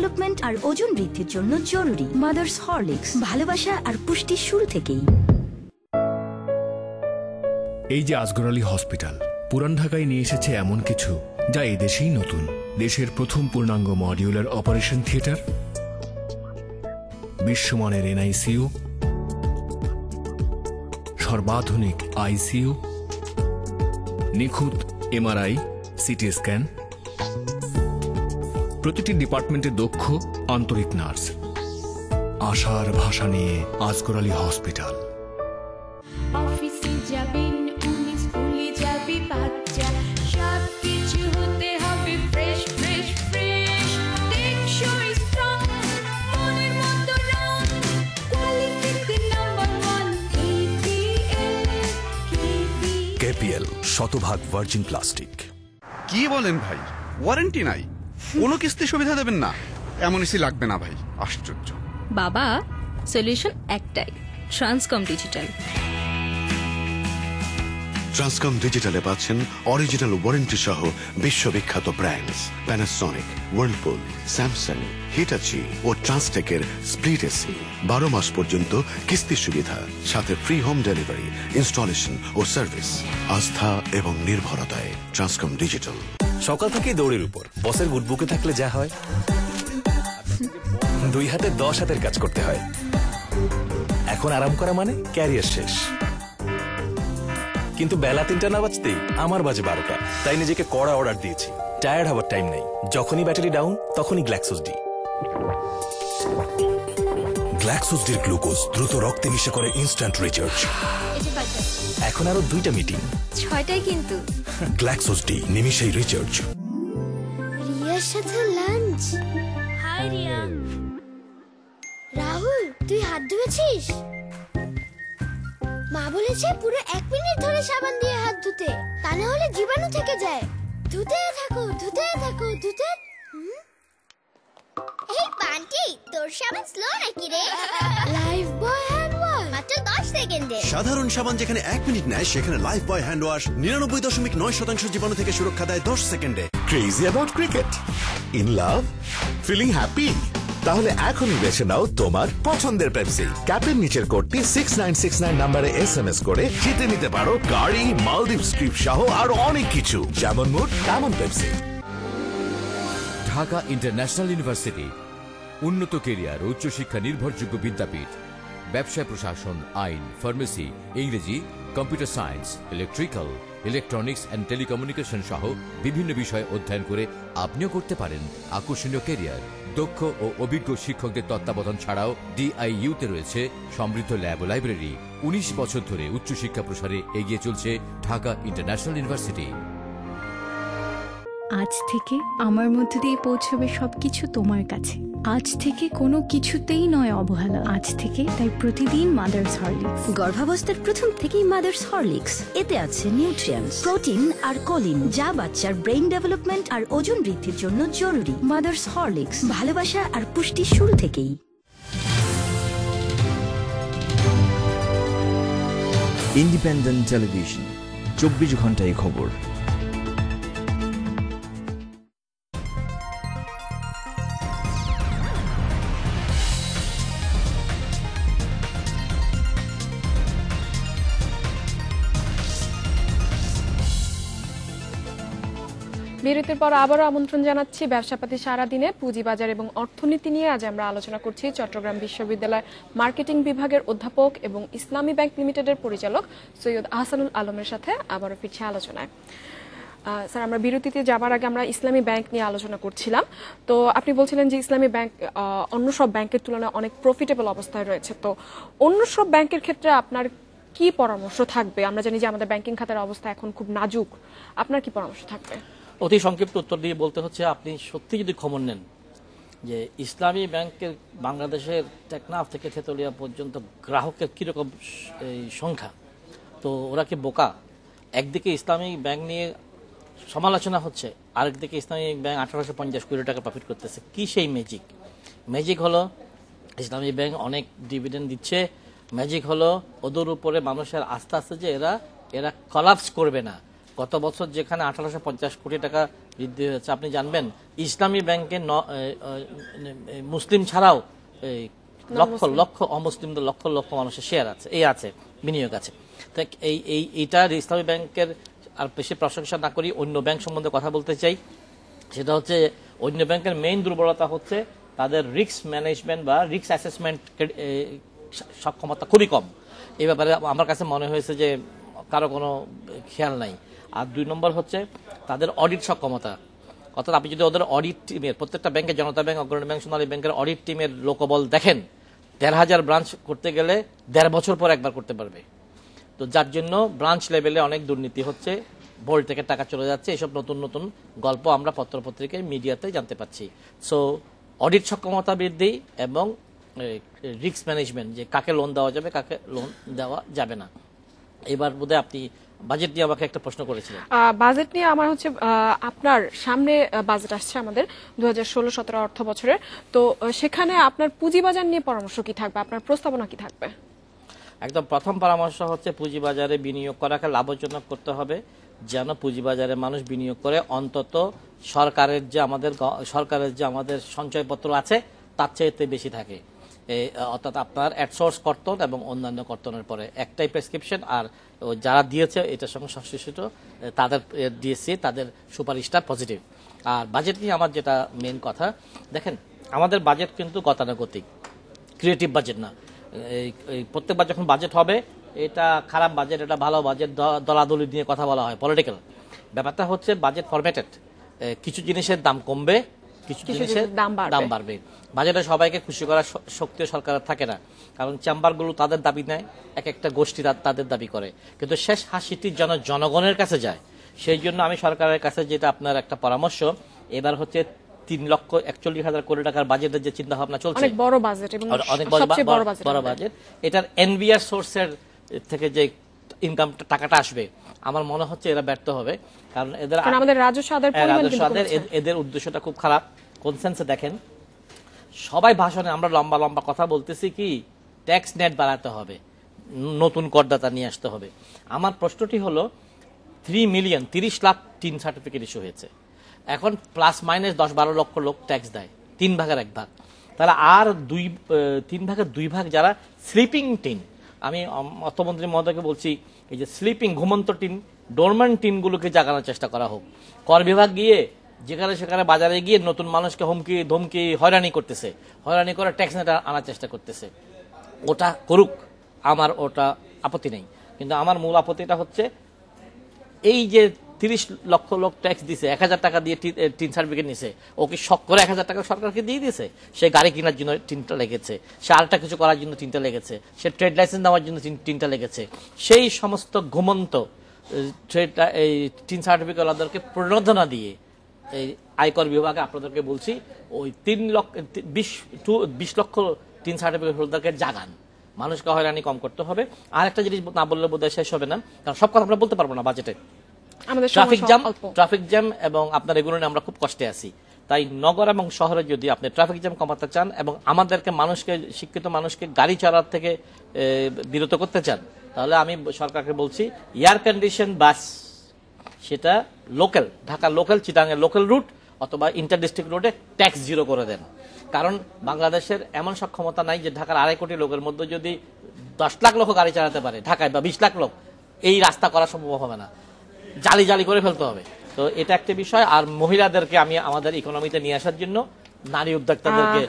Development আর ওজন বৃদ্ধির জন্য জরুরি। মাদার্স হরলিক্স, ভালোবাসা আর পুষ্টির শুরু থেকেই। এই যে আসগর আলী হসপিটাল পুরান ঢাকায় নিয়ে এসেছে এমন কিছু যা এদেশেই নতুন। দেশের প্রথম পূর্ণাঙ্গ মডিউলার অপারেশন থিয়েটার, বিশ্বমানের এনআইসিইউ, সর্বাধুনিক আইসিইউ, নিখুঁত এমআরআই, সিটি স্ক্যান, প্রতিটি ডিপার্টমেন্টে দক্ষ আন্তরিক নার্স। আশার ভাষা নিয়ে আসগর আলী হসপিটাল। অফিসে যাবেন, স্কুলে যাবে বাচ্চা, সবকিছু হতে হবে ফ্রেশ ফ্রেশ ফ্রেশ, টেকসই স্ট্রং, মনের মতো রং, কোয়ালিটিতে নাম্বার 1 কেপিএল, শতভাগ ভার্জিন প্লাস্টিক। কি বলেন ভাই, ওয়ারেন্টি নাই? কোনো কিস্তি সুবিধা দেবেন না? এমন এসি লাগবে না ভাই, আশ্চর্য। বাবা, সলিউশন একটাই, ট্রান্সকম ডিজিটাল। ট্রান্সকম ডিজিটালে পাচ্ছেন অরিজিনাল ওয়ারেন্টি সহ বিশ্ববিখ্যাত brands Panasonic, Whirlpool, Samsung, Hitachi ও ট্রান্সটেকের স্প্লিট এসি। 12 মাস পর্যন্ত কিস্তি সুবিধা, সাথে ফ্রি হোম ডেলিভারি, ইনস্টলেশন ও সার্ভিস। আস্থা এবং নির্ভরতায় ট্রান্সকম ডিজিটাল। সকাল থেকে দৌড়ের উপর, বসের গুডবুকে থাকলে যা হয়, 2 হাতে 10 হাতের কাজ করতে হয়। এখন আরাম করা মানে ক্যারিয়ার শেষ। কিন্তু বেলা 3টা না বাজতেই আমার বাজে 12টা। তাই নিজেকে কড়া অর্ডার দিয়েছি, টায়ার্ড হওয়ার টাইম নেই। যখনই ব্যাটারি ডাউন তখনই গ্ল্যাক্সোসডি। গ্ল্যাক্সোসডির গ্লুকোজ দ্রুত রক্তে মিশে করে ইনস্ট্যান্ট রিচার্জ। এখন আরো 2টা মিটিং, 6টাই কিন্তু। গ্ল্যাক্সোসডি, নিমিষেই রিচার্জ। রিয়ার সাথে লাঞ্চ। হাই রিয়া। রাহুল, তুই হাত ধুয়েছিস? মা বলেছে পুরো 1 মিনিট ধরে সাবান দিয়ে হাত ধুতে, তা না হলে জীবাণু থেকে যায়। ধুতে থাকো, ধুতে থাকো, ধুতে। এই বান্টি, তোর সাবান স্লো নাকি রে? লাইফ বয় হ্যান্ড ওয়াশ, মাত্র 10 সেকেন্ডে। সাধারণ সাবান যেখানে 1 মিনিট নেয়, সেখানে লাইফ বয় হ্যান্ড ওয়াশ 99.9% জীবাণু থেকে সুরক্ষা দেয় 10 সেকেন্ডে। Crazy about cricket? In love? Feeling happy? তাহলে এখনই বেছে নাও তোমার পছন্দের পেপসি। ক্যাপের নিচের কোডটি 6969 নম্বরে SMS করে জিতে নিতে পারো গাড়ি, মালদ্বীপ ট্রিপ সহ আরো অনেক কিছু। যেমন মুড তেমন পেপসি। ঢাকা ইন্টারন্যাশনাল ইউনিভার্সিটি, উন্নত কেরিয়ার, উচ্চশিক্ষা নির্ভরযোগ্য বিদ্যাপীঠ। ব্যবসায় প্রশাসন, আইন, ফার্মেসি, ইংরেজি, computer science, electrical, electronics and telecommunication সহ বিভিন্ন বিষয় অধ্যয়ন করে আপনিও করতে পারেন আকর্ষণীয় কেরিয়ার। দক্ষ ও অভিজ্ঞ শিক্ষকদের তত্ত্বাবধান ছাড়াও ডিআইইউতে রয়েছে সমৃদ্ধ ল্যাব ও লাইব্রেরি। 19 বছর ধরে উচ্চশিক্ষা প্রসারে এগিয়ে চলছে ঢাকা ইন্টারন্যাশনাল ইউনিভার্সিটি। আজ থেকে আমার মধ্য দিয়ে পৌঁছবে সবকিছু তোমার কাছে। আজ থেকে কোনো কিছুতেই নয় অবহেলা। আজ থেকে তাই প্রতিদিন মাদার্স হরলিক্স। গর্ভাবস্থার প্রথম থেকেই মাদার্স হরলিক্স। এতে আছে নিউট্রিয়েন্টস, প্রোটিন আর কোলিন, যা বাচ্চার ব্রেইন ডেভেলপমেন্ট আর ওজন বৃদ্ধির জন্য জরুরি। মাদার্স হরলিক্স, ভালোবাসা আর পুষ্টির শুরু থেকেই। ইন্ডিপেন্ডেন্ট টেলিভিশন, 24 ঘন্টায় খবর। বিরতির পর আবারও আমন্ত্রণ জানাচ্ছি ব্যবসাপাতি সারাদিনে পুঁজিবাজার এবং অর্থনীতি নিয়ে। আজ আমরা আলোচনা করছি চট্টগ্রাম বিশ্ববিদ্যালয় মার্কেটিং বিভাগের অধ্যাপক এবং ইসলামী ব্যাংক লিমিটেডের পরিচালক সৈয়দ আহসানুল আলমের সাথে। আবারও ফিরছি আলোচনায়। স্যার, আমরা বিরতিতে যাবার আগে আমরা ইসলামী ব্যাংক নিয়ে আলোচনা করছিলাম। তো আপনি বলছিলেন যে ইসলামী ব্যাংক অন্য সব ব্যাংকের তুলনায় অনেক প্রফিটেবল অবস্থায় রয়েছে। তো অন্য সব ব্যাংকের ক্ষেত্রে আপনার কি পরামর্শ থাকবে? আমরা জানি যে আমাদের ব্যাংকিং খাতের অবস্থা এখন খুব নাজুক, আপনার কি পরামর্শ থাকবে? অতি সংক্ষিপ্ত উত্তর দিয়ে বলতে হচ্ছে, আপনি সত্যি যদি খবর নেন যে ইসলামী ব্যাংকের বাংলাদেশের টেকনাফ থেকে তেতুলিয়া পর্যন্ত গ্রাহকের কীরকম এই সংখ্যা, তো ওরা কি বোকা? একদিকে ইসলামী ব্যাংক নিয়ে সমালোচনা হচ্ছে, আরেকদিকে ইসলামী ব্যাংক 1850 কোটি টাকা প্রফিট করতেছে। কি সেই ম্যাজিক হলো ইসলামী ব্যাংক অনেক ডিভিডেন্ড দিচ্ছে। ম্যাজিক হলো ওদের উপরে মানুষের আস্থা আছে যে এরা কলাপস করবে না। গত বছর যেখানে 1850 কোটি টাকা বৃদ্ধি হয়েছে। আপনি জানবেন ইসলামী ব্যাংকে মুসলিম ছাড়াও লক্ষ লক্ষ অমুসলিমদের লক্ষ লক্ষ মানুষের শেয়ার আছে, আছে বিনিয়োগ আছে। তাই এইটা ইসলামী ব্যাংকের আর বেশি প্রশংসা না করি অন্য ব্যাংক সম্বন্ধে কথা বলতে চাই। সেটা হচ্ছে অন্য ব্যাংকের মেইন দুর্বলতা হচ্ছে তাদের রিস্ক ম্যানেজমেন্ট বা রিস্ক অ্যাসেসমেন্ট সক্ষমতা খুবই কম। এই ব্যাপারে আমার কাছে মনে হয়েছে যে কারো কোনো খেয়াল নাই। আর 2 নম্বর হচ্ছে তাদের অডিট সক্ষমতা। অর্থাৎ আপনি যদি ওদের অডিট টিমের প্রত্যেকটা ব্যাংকের, জনতা ব্যাংক, অগ্রণী ব্যাংক, সোনালী ব্যাংকের অডিট টিমের লোকবল দেখেন, ১,৫০০ ব্রাঞ্চ করতে গেলে ১.৫ বছর পর একবার করতে পারবে। তো যার জন্য ব্রাঞ্চ লেভেলে অনেক দুর্নীতি হচ্ছে, বোর্ড থেকে টাকা চলে যাচ্ছে, এসব নতুন নতুন গল্প আমরা পত্রপত্রিকায় মিডিয়াতে জানতে পাচ্ছি। সো অডিট সক্ষমতা বৃদ্ধি এবং রিস্ক ম্যানেজমেন্ট, যে কাকে লোন দেওয়া যাবে কাকে লোন দেওয়া যাবে না। এবার বোধহয় আপনি বাজেট নিয়ে আমাকে একটা প্রশ্ন করেছিলেন। বাজেট নিয়ে আমার হচ্ছে আপনার সামনে বাজেট আসছে আমাদের 2016-17 অর্থ বছরের, তো সেখানে আপনার পুঁজিবাজার নিয়ে পরামর্শ কি থাকবে, আপনার প্রস্তাবনা কি থাকবে? একদম প্রথম পরামর্শ হচ্ছে পুঁজিবাজারে বিনিয়োগ করাকে লাভজনক করতে হবে, যেন পুঁজিবাজারে মানুষ বিনিয়োগ করে অন্তত সরকারের যে আমাদের সঞ্চয়পত্র আছে তার চাইতে বেশি থাকে। অর্থাৎ আপনার অ্যাডসোর্স কর্তন এবং অন্যান্য কর্তনের পরে একটাই প্রেসক্রিপশন, আর যারা দিয়েছে এটার সঙ্গে সংশ্লিষ্ট তাদের দিয়েছে তাদের সুপারিশটা পজিটিভ। আর বাজেট নিয়ে আমার যেটা মেন কথা, দেখেন আমাদের বাজেট কিন্তু গতানুগতিক, ক্রিয়েটিভ বাজেট না। এই প্রত্যেকবার যখন বাজেট হবে এটা খারাপ বাজেট, এটা ভালো বাজেট, দলাদলি নিয়ে কথা বলা হয়, পলিটিক্যাল। ব্যাপারটা হচ্ছে বাজেট ফরম্যাটেড, কিছু জিনিসের দাম কমবে, কিছু জিনিসের দাম বাড়বে। বাজেটে সবাইকে খুশি করার শক্তিও সরকারের থাকে না, কারণ চেম্বারগুলো তাদের দাবি নেয়, এক একটা গোষ্ঠী তাদের দাবি করে, কিন্তু শেষ হাসিটি যেন জনগণের কাছে যায়। সেই জন্য আমি সরকারের কাছে যেটা আপনার একটা পরামর্শ, এবার হচ্ছে 3,41,000 কোটি টাকার বাজেটের যে চিন্তা ভাবনা চলছে, অনেক বড় বাজেট এবং অনেক বড় বাজেট, এটার এনবিআর সোর্সের থেকে যে ইনকাম টাকাটা আসবে আমার মনে হচ্ছে এরা ব্যর্থ হবে, কারণ আমাদের রাজস্ব এদের উদ্দেশ্যটা খুব খারাপ। কোন সেন্সে দেখেন, সবাই ভাষণে আমরা লম্বা লম্বা কথা বলতেছি কি ট্যাক্স নেট বাড়াতে হবে, নতুন করদাতা নিয়ে আসতে হবে। আমার প্রশ্নটি হলো 3 লাখ টিন সার্টিফিকেট ইস্যু হয়েছে, এখন প্লাস মাইনাস 10-12 লক্ষ লোক ট্যাক্স দেয়, 3 ভাগের 1 ভাগ। তাহলে আর 3 ভাগের 2 ভাগ যারা স্লিপিং টিন, আমি অর্থমন্ত্রী মহোদয়কে বলছি এই যে স্লিপিং ঘুমন্ত টিন, ডোরম্যান্ট টিনগুলোকে জাগানোর চেষ্টা করা হোক। কর বিভাগ গিয়ে যেখানে সেখানে বাজারে গিয়ে নতুন মানুষকে হুমকি ধমকি হয়রানি করতেছে, হয়রানি করে ট্যাক্স নেট আনার চেষ্টা করতেছে। ওটা করুক, আমার ওটা আপত্তি নেই, কিন্তু আমার মূল আপত্তিটা হচ্ছে এই যে 30 লক্ষ লোক ট্যাক্স দিছে, 1,000 টাকা দিয়ে টিন সার্টিফিকেট নিছে, ও কি শখ করে 1,000 টাকা সরকারকে দিয়ে দিয়েছে? সে গাড়ি কেনার জন্য টিনটা লেগেছে, সে আরেকটা কিছু করার জন্য টিনটা লেগেছে, সে ট্রেড লাইসেন্স দেওয়ার জন্য টিনটা লেগেছে। সেই সমস্ত ঘুমন্ত এই টিন সার্টিফিকেট ওদেরকে প্রণোদনা দিয়ে এই আয়কর বিভাগে আপনাদেরকে বলছি ওই 20 লক্ষ টিন সার্টিফিকেট হোল্ডারকে জাগান, মানুষকে হয়রানি কম করতে হবে। আর একটা জিনিস না বললে বোধহয় শেষ হবে না, কারণ সব কথা আমরা বলতে পারবো না বাজেটে। ট্রাফিক জ্যাম এবং আপনার এগুলো নিয়ে আমরা খুব কষ্টে আছি। তাই নগর এবং শহরে যদি আপনি ট্রাফিক জ্যাম কমাতে চান এবং আমাদেরকে শিক্ষিত মানুষকে গাড়ি চলার থেকে বিরত করতে চান, তাহলে আমি সরকারকে বলছি এয়ার কন্ডিশন বাস, সেটা local, Dhaka local, Chittagong local route অথবা ইন্টার ডিস্ট্রিক্ট রুটে ট্যাক্স 0 করে দেন। কারণ বাংলাদেশের এমন সক্ষমতা নাই যে ঢাকার 2.5 কোটি লোকের মধ্যে যদি 10 লাখ লোক গাড়ি চালাতে পারে ঢাকায়, বা 20 লাখ লোক, এই রাস্তা করা সম্ভব হবে না, জালি জালি করে ফেলতে হবে। তো এটা একটা বিষয়। আর মহিলাদেরকে আমি আমাদের ইকোনমিতে নিয়ে আসার জন্য নারী উদ্যোক্তাদেরকে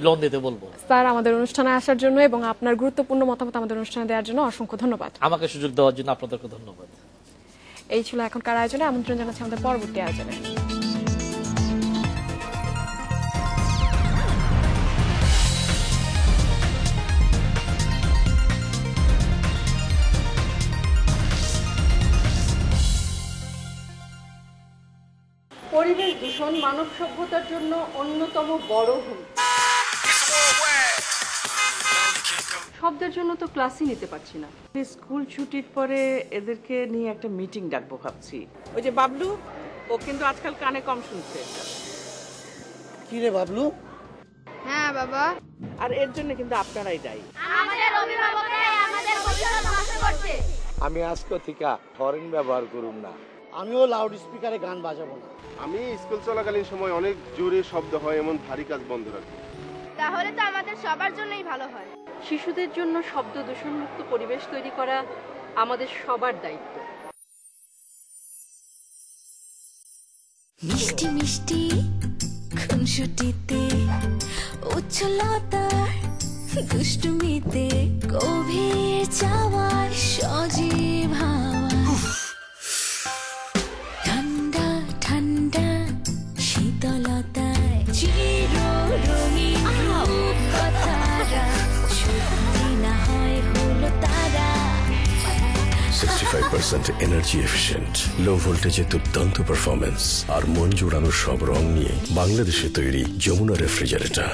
লোন দিতে বলবো। স্যার, আমাদের অনুষ্ঠানে আসার জন্য এবং আপনার গুরুত্বপূর্ণ মতামত আমাদের অনুষ্ঠানে দেওয়ার জন্য অসংখ্য ধন্যবাদ। আমাকে সুযোগ দেওয়ার জন্য আপনাদেরকে ধন্যবাদ। এই ছিল এখনকার আয়োজনে, আমন্ত্রণ জানাচ্ছি আমাদের পরবর্তী আয়োজনে। পরিবেশ দূষণ মানব সভ্যতার জন্য অন্যতম বড় হুমকি। শব্দের জন্য তো ক্লাসই নিতে পারছি না। স্কুল ছুটির পরে এদেরকে নিয়ে একটা মিটিং ডাকবো ভাবছি। ওই যে বাবলু, ও কিন্তু আজকাল কানে কম শুনছে। কি রে বাবলু? হ্যাঁ বাবা। আর এর জন্য কিন্তু আপনারাই দায়ী। আমাদের অভিভাবকরাই আমাদের ভবিষ্যৎ নষ্ট করছে। আমি আজকে থেকে হরেন ব্যবহার করুম না, আমিও লাউড স্পিকারে গান বাজাবো না। আমি স্কুল চলাকালীন সময় অনেক জোরে শব্দ হয় এমন ভারী কাজ বন্ধ রাখবো। তাহলে তো আমাদের সবার জন্যই ভালো হয়। শিশুদের জন্য শব্দ দূষণমুক্ত পরিবেশ তৈরি করা আমাদের সবার দায়িত্ব। মিষ্টি মিষ্টি খুনসুটিতে উচ্ছলতার দুষ্টুমিতে গভীর চাওয়ার সজীব হাওয়া ঠান্ডা ঠান্ডা শীতলতায় চিররঙিন রূপকথারা সত্যি না হয় হলো তারা 65% এনার্জি এফিশিয়েন্ট, লো ভোল্টেজে দুর্দান্ত পারফরমেন্স আর মন জোড়ানো সব রং নিয়ে বাংলাদেশে তৈরি যমুনা রেফ্রিজারেটর।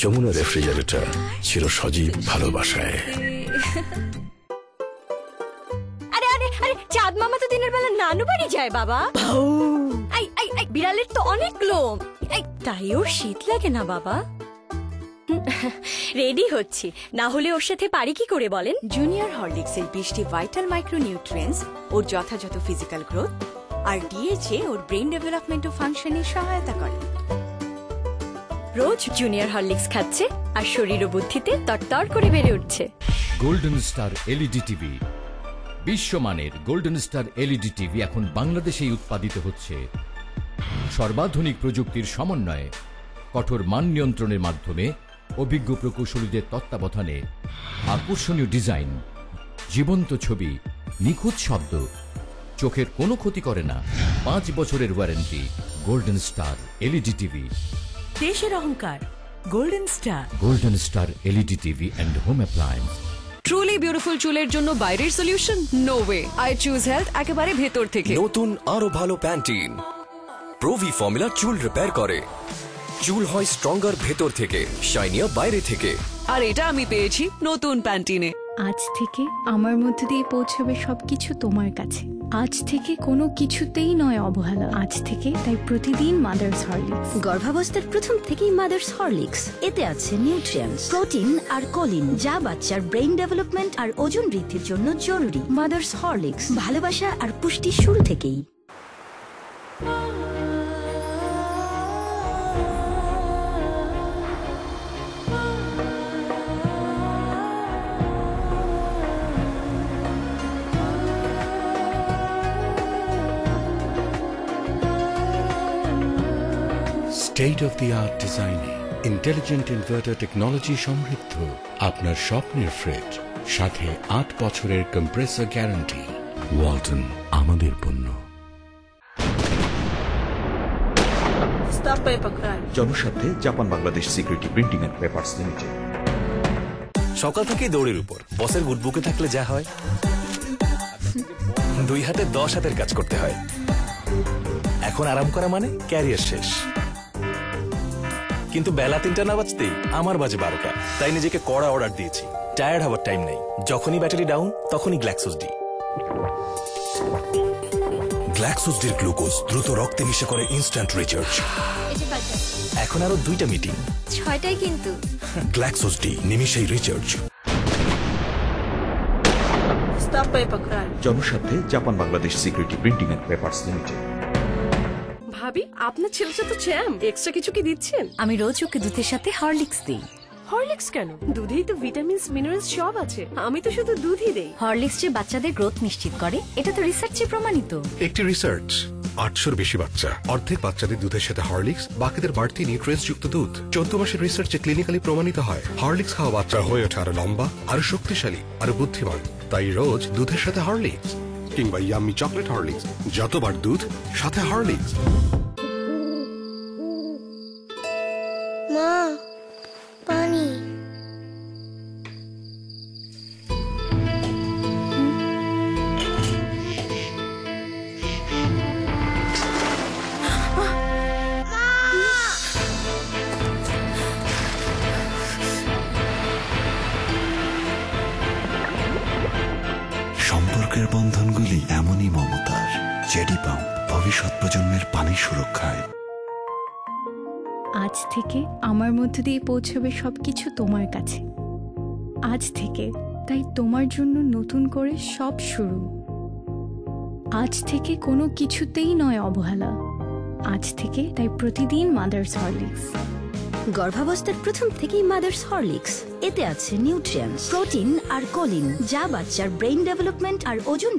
যমুনা রেফ্রিজারেটর ছিল সজীব ভালোবাসায়। আরে আরে আরে চাঁদ মামা তো দিনের বেলা নানু বাড়ি যায় বাবা। আই আই আই বিড়ালের তো অনেক লোম, তাই ওর শীত লাগে না বাবা। রেডি হচ্ছি, না হলে ওর সাথে পারি কি করে বলেন? জুনিয়র হরলিক্সের 20টি ভাইটাল মাইক্রোনিউট্রিয়েন্টস ওর যথাযথ ফিজিক্যাল গ্রোথ আর ডিএচএ ওর ব্রেন ডেভেলপমেন্ট ও ফাংশনে সহায়তা করে। রোজ জুনিয়র হরলিক্স খাচ্ছে আর শরীর ও বুদ্ধিতে তরতর করে বেড়ে উঠছে। গোল্ডেন স্টার এলইডি টিভি, বিশ্বমানের গোল্ডেন স্টার এলইডি টিভি এখন বাংলাদেশেই উৎপাদিত হচ্ছে। সর্বাধুনিক প্রযুক্তির সমন্বয়ে কঠোর মান নিয়ন্ত্রণের মাধ্যমে অভিজ্ঞ প্রকৌশলীদের তত্ত্বাবধানে আকর্ষণীয় ডিজাইন, জীবন্ত ছবি, নিখুঁত শব্দ, চোখের কোনো ক্ষতি করে না। 5 বছরের warranty. Golden star LED TV, দেশের অহংকার golden star. Golden star LED TV and home appliance. Truly beautiful চুলের জন্য বাইরের solution no way. I choose health একেবারে ভেতর থেকে। নতুন আরো ভালো প্যান্টিন প্রোভি ফর্মুলা চুল রিপেয়ার করে, চুল হয় স্ট্রঙ্গার ভেতর থেকে, শাইনিয়া বাইরে থেকে। আর এটা আমি পেয়েছি নতুন প্যান্টিনে। আজ থেকে আমার মধ্য দিয়ে পৌঁছবে সবকিছু তোমার কাছে। আজ থেকে কোনো কিছুতেই নয় অবহেলা। আজ থেকে তাই প্রতিদিন মাদার্স হরলিক্স। গর্ভাবস্থার প্রথম থেকেই মাদার্স হরলিক্স, এতে আছে নিউট্রিয়েন্টস, প্রোটিন আর কোলিন, যা বাচ্চার ব্রেইন ডেভেলপমেন্ট আর ওজন বৃদ্ধির জন্য জরুরি। মাদার্স হরলিক্স, ভালোবাসা আর পুষ্টি শুরু থেকেই। স্টেট অফ দি আর্ট ডিজাইনে ইন্টেলিজেন্ট ইনভার্টার টেকনোলজি সমৃদ্ধ আপনার স্বপ্নের ফ্রিজ, সাথে 8 বছরের কম্প্রেসর গ্যারান্টি। ওয়ালটন, আমাদের পণ্য। জনস্বার্থে Japan Bangladesh security printing and papers limited. সকাল থেকে দৌড়ের উপর, বসের গুডবুকে থাকলে যা হয়, 2 হাতে 10 হাতের কাজ করতে হয়। এখন আরাম করা মানে ক্যারিয়ার শেষ। কিন্তু বেলা 3টা না বাজতেই আমার বাজে 12টা, তাই নিজেকে কড়া অর্ডার দিয়েছি। টায়ার্ড হওয়ার টাইম নেই, যখনই ব্যাটারি ডাউন তখনই গ্ল্যাক্সোস ডি। গ্ল্যাক্সোস ডির গ্লুকোজ দ্রুত রক্তে মিশে করে ইনস্ট্যান্ট রিচার্জ। এখন আরো 2টা মিটিং, 6টাই কিন্তু। গ্ল্যাক্সোস ডি, নিমিশেই রিচার্জ। জনস্বার্থে Japan Bangladesh security printing and papers limited. ভাবি, আপনার ছেলেটা তো চ্যাম্প, এক্সট্রা কিছু কি দিচ্ছেন? আমি রোজ ওকে দুধের সাথে হরলিক্স দিই। হরলিক্স কেন? দুধেই তো ভিটামিনস মিনারেলস সব আছে। আমি তো শুধু দুধই দেই। হরলিক্স যে বাচ্চাদের গ্রোথ নিশ্চিত করে, এটা তো রিসার্চে প্রমাণিত। একটি রিসার্চ 800-র বেশি বাচ্চা, অর্ধেক বাচ্চাদের দুধের সাথে হরলিক্স, বাকিদের বাড়তি নিউট্রিয়েন্টস যুক্ত দুধ। 14 মাসের রিসার্চে ক্লিনিক্যালি প্রমাণিত হয় হরলিক্স খাওয়া বাচ্চা হয়ে ওঠে আরো লম্বা, আরো শক্তিশালী, আরো বুদ্ধিমান। তাই রোজ দুধের সাথে হরলিক্স কিংবা ইয়াম্মি চকলেট হরলিক্স, যতবার দুধ সাথে হরলিক্স। মা, পানি। সম্পর্কের বন্ধনগুলি এমনই মমতার। জেডি পাম্প, ভবিষ্যৎ প্রজন্মের পানি সুরক্ষায়। আজ থেকে আমার মধ্য দিয়ে পৌঁছবে সবকিছু তোমার কাছে। আজ থেকে তাই তোমার জন্য নতুন করে সব শুরু। আজ থেকে কোনো কিছুতেই নয় অবহেলা, আজ থেকে তাই প্রতিদিন মাদার্স হরলিক্স। গর্ভাবস্থার প্রথম থেকেই মাদার্স হরলিক্স, এতে আছে নিউট্রিয়েন্টস, প্রোটিন আর কোলিন, যা বাচ্চার ব্রেইন ডেভেলপমেন্ট আর ওজন